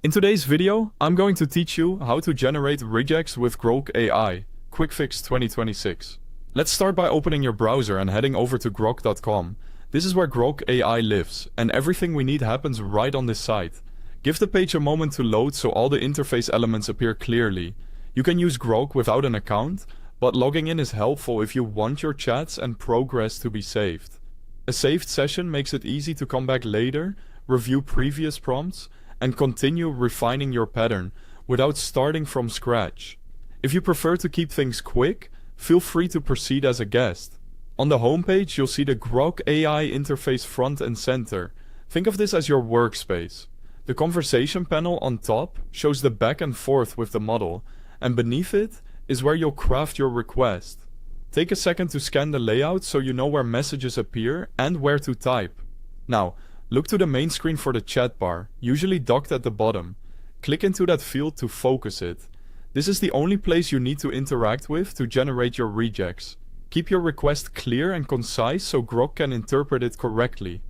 In today's video, I'm going to teach you how to generate regex with Grok AI, Quick Fix 2026. Let's start by opening your browser and heading over to grok.com. This is where Grok AI lives, and everything we need happens right on this site. Give the page a moment to load so all the interface elements appear clearly. You can use Grok without an account, but logging in is helpful if you want your chats and progress to be saved. A saved session makes it easy to come back later, review previous prompts, and continue refining your pattern without starting from scratch. If you prefer to keep things quick, feel free to proceed as a guest. On the homepage, you'll see the Grok AI interface front and center. Think of this as your workspace. The conversation panel on top shows the back and forth with the model, and beneath it is where you'll craft your request. Take a second to scan the layout so you know where messages appear and where to type. Now, look to the main screen for the chat bar, usually docked at the bottom. Click into that field to focus it. This is the only place you need to interact with to generate your regex. Keep your request clear and concise so Grok can interpret it correctly.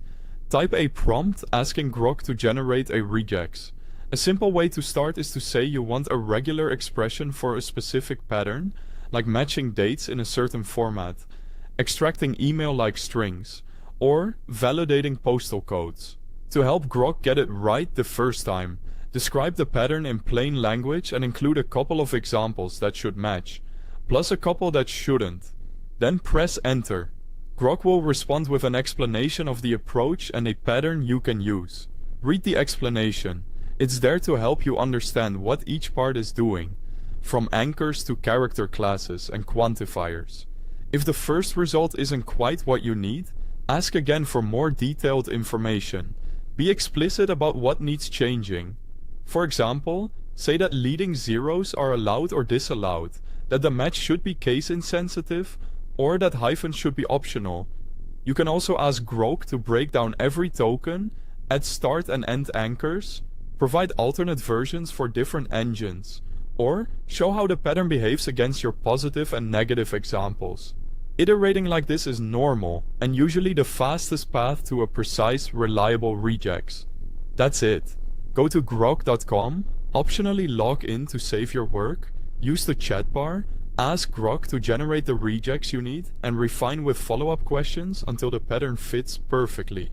Type a prompt asking Grok to generate a regex. A simple way to start is to say you want a regular expression for a specific pattern, like matching dates in a certain format, extracting email-like strings, or validating postal codes. To help Grok get it right the first time, describe the pattern in plain language and include a couple of examples that should match, plus a couple that shouldn't. Then press enter. Grok will respond with an explanation of the approach and a pattern you can use. Read the explanation. It's there to help you understand what each part is doing, from anchors to character classes and quantifiers. If the first result isn't quite what you need, ask again for more detailed information. Be explicit about what needs changing. For example, say that leading zeros are allowed or disallowed, that the match should be case insensitive, or that hyphens should be optional. You can also ask Grok to break down every token, add start and end anchors, provide alternate versions for different engines, or show how the pattern behaves against your positive and negative examples. Iterating like this is normal, and usually the fastest path to a precise, reliable regex. That's it. Go to grok.com, optionally log in to save your work, use the chat bar, ask Grok to generate the regex you need, and refine with follow-up questions until the pattern fits perfectly.